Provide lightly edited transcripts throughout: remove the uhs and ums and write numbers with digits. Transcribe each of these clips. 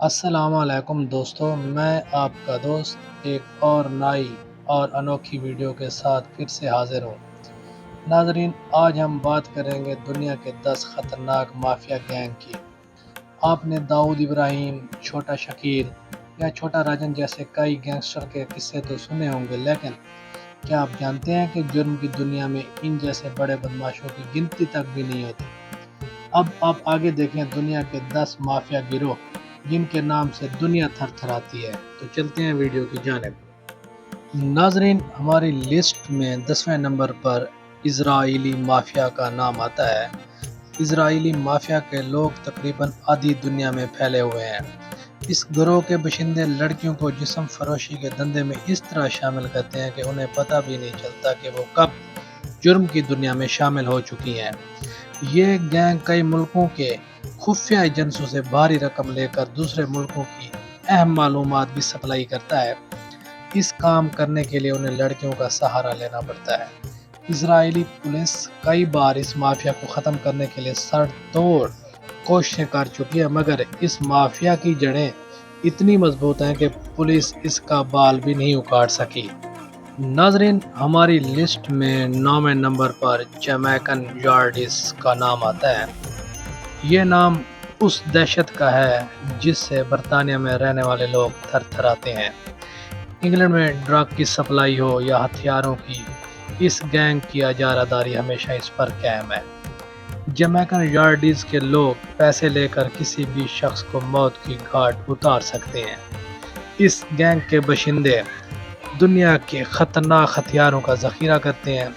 السلام علیکم دوستو، میں آپ کا دوست ایک اور نئی اور انوکھی ویڈیو کے ساتھ پھر سے حاضر ہوں۔ ناظرین، آج ہم بات کریں گے دنیا کے 10 خطرناک مافیا گینگ کی۔ آپ نے داؤد ابراہیم، چھوٹا شکیل یا چھوٹا راجن جیسے کئی گینگسٹر کے قصے تو سنے ہوں گے، لیکن کیا آپ جانتے ہیں کہ جرم کی دنیا میں ان جیسے بڑے بدماشوں کی گنتی تک بھی نہیں ہوتی؟ اب آپ آگے دیکھیں دنیا کے 10 مافیا گروہ جن کے نام سے دنیا تھر تھر آتی ہے۔ تو چلتے ہیں ویڈیو کی جانب۔ ناظرین، ہماری لسٹ میں 10ویں نمبر پر اسرائیلی مافیا کا نام آتا ہے۔ اسرائیلی مافیا کے لوگ تقریباً آدھی دنیا میں پھیلے ہوئے ہیں۔ اس گروہ کے باشندے لڑکیوں کو جسم فروشی کے دھندے میں اس طرح شامل کرتے ہیں کہ انہیں پتہ بھی نہیں چلتا کہ وہ کب جرم کی دنیا میں شامل ہو چکی ہیں۔ یہ گینگ کئی ملکوں کے خفیہ ایجنسوں سے بھاری رقم لے کر دوسرے ملکوں کی اہم معلومات بھی سپلائی کرتا ہے۔ اس کام کرنے کے لیے انہیں لڑکیوں کا سہارا لینا پڑتا ہے۔ اسرائیلی پولیس کئی بار اس مافیا کو ختم کرنے کے لیے سر توڑ کوششیں کر چکی ہے، مگر اس مافیا کی جڑیں اتنی مضبوط ہیں کہ پولیس اس کا بال بھی نہیں اکھاڑ سکی۔ ناظرین، ہماری لسٹ میں 9ویں نمبر پر جمیکن یارڈز کا نام آتا ہے۔ یہ نام اس دہشت کا ہے جس سے برطانیہ میں رہنے والے لوگ تھر تھر آتے ہیں۔ انگلینڈ میں ڈرگ کی سپلائی ہو یا ہتھیاروں کی، اس گینگ کی اجارہ داری ہمیشہ اس پر قائم ہے۔ جمیکن یارڈیز کے لوگ پیسے لے کر کسی بھی شخص کو موت کی گھاٹ اتار سکتے ہیں۔ اس گینگ کے باشندے دنیا کے خطرناک ہتھیاروں کا ذخیرہ کرتے ہیں۔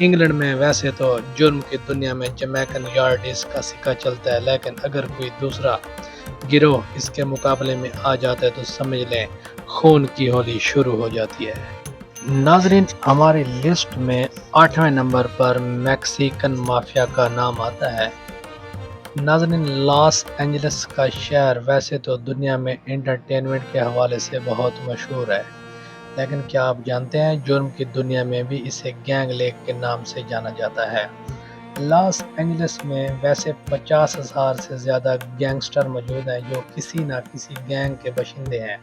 انگلینڈ میں ویسے تو جرم کی دنیا میں جمیکن یارڈیز کا سکہ چلتا ہے، لیکن اگر کوئی دوسرا گروہ اس کے مقابلے میں آ جاتا ہے تو سمجھ لیں خون کی ہولی شروع ہو جاتی ہے۔ ناظرین، ہماری لسٹ میں 8ویں نمبر پر میکسیکن مافیا کا نام آتا ہے۔ ناظرین، لاس اینجلس کا شہر ویسے تو دنیا میں انٹرٹینمنٹ کے حوالے سے بہت مشہور ہے، لیکن کیا آپ جانتے ہیں جرم کی دنیا میں بھی اسے گینگ لیک کے نام سے جانا جاتا ہے۔ لاس اینجلس میں ویسے 50,000 سے زیادہ گینگسٹر موجود ہیں جو کسی نہ کسی گینگ کے باشندے ہیں،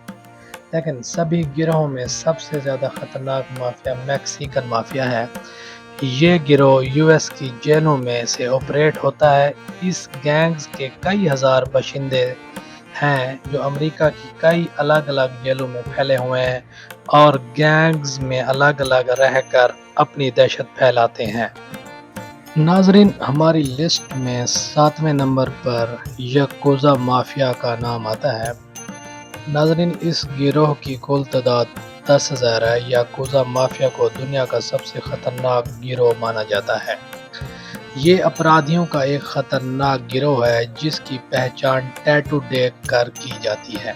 لیکن سبھی گروہوں میں سب سے زیادہ خطرناک مافیا میکسیکن مافیا ہے۔ یہ گروہ یو ایس کی جیلوں میں سے آپریٹ ہوتا ہے۔ اس گینگز کے کئی ہزار باشندے ہیں جو امریکہ کی کئی الگ الگ جیلوں میں پھیلے ہوئے ہیں اور گینگز میں الگ الگ رہ کر اپنی دہشت پھیلاتے ہیں۔ ناظرین، ہماری لسٹ میں 7ویں نمبر پر یاکوزا مافیا کا نام آتا ہے۔ ناظرین، اس گروہ کی کل تعداد 10,000 ہے۔ یاکوزا مافیا کو دنیا کا سب سے خطرناک گروہ مانا جاتا ہے۔ یہ اپرادھیوں کا ایک خطرناک گروہ ہے جس کی پہچان ٹیٹو دیکھ کر کی جاتی ہے۔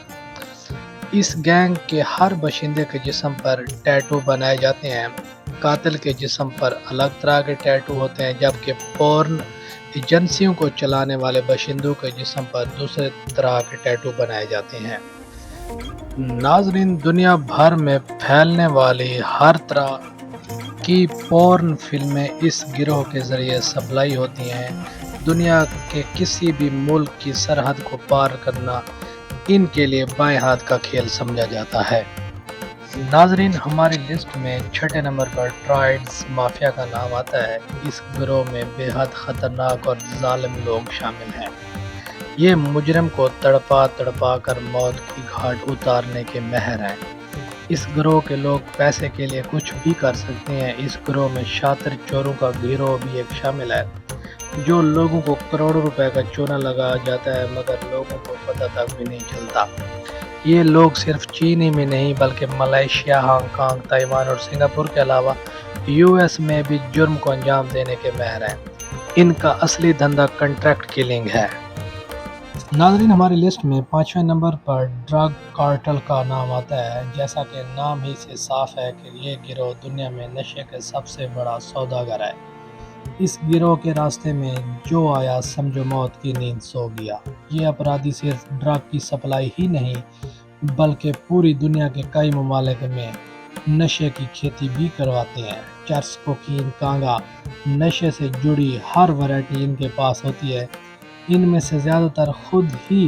اس گینگ کے ہر باشندے کے جسم پر ٹیٹو بنائے جاتے ہیں۔ قاتل کے جسم پر الگ طرح کے ٹیٹو ہوتے ہیں، جبکہ پورن ایجنسیوں کو چلانے والے باشندوں کے جسم پر دوسرے طرح کے ٹیٹو بنائے جاتے ہیں۔ ناظرین، دنیا بھر میں پھیلنے والی ہر طرح کی پورن فلمیں اس گروہ کے ذریعے سپلائی ہوتی ہیں۔ دنیا کے کسی بھی ملک کی سرحد کو پار کرنا ان کے لیے بائیں ہاتھ کا کھیل سمجھا جاتا ہے۔ ناظرین، ہماری لسٹ میں 6 نمبر پر ٹرائڈز مافیا کا نام آتا ہے۔ اس گروہ میں بے حد خطرناک اور ظالم لوگ شامل ہیں۔ یہ مجرم کو تڑپا تڑپا کر موت کی گھاٹ اتارنے کے ماہر ہیں۔ اس گروہ کے لوگ پیسے کے لیے کچھ بھی کر سکتے ہیں۔ اس گروہ میں شاطر چوروں کا گروہ بھی ایک شامل ہے جو لوگوں کو کروڑوں روپے کا چونا لگا جاتا ہے، مگر لوگوں کو پتہ تک بھی نہیں چلتا۔ یہ لوگ صرف چین ہی میں نہیں بلکہ ملائیشیا، ہانگ کانگ، تائیوان اور سنگاپور کے علاوہ یو ایس میں بھی جرم کو انجام دینے کے ماہر ہیں۔ ان کا اصلی دھندا کنٹریکٹ کلنگ ہے۔ ناظرین، ہماری لسٹ میں 5ویں نمبر پر ڈرگ کارٹل کا نام آتا ہے۔ جیسا کہ نام ہی سے صاف ہے کہ یہ گروہ دنیا میں نشے کا سب سے بڑا سوداگر ہے۔ اس گروہ کے راستے میں جو آیا سمجھو موت کی نیند سو گیا۔ یہ اپرادھی صرف ڈرگ کی سپلائی ہی نہیں بلکہ پوری دنیا کے کئی ممالک میں نشے کی کھیتی بھی کرواتے ہیں۔ چرس، کوکین، کانگا، نشے سے جڑی ہر ورائٹی ان کے پاس ہوتی ہے۔ ان میں سے زیادہ تر خود ہی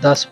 10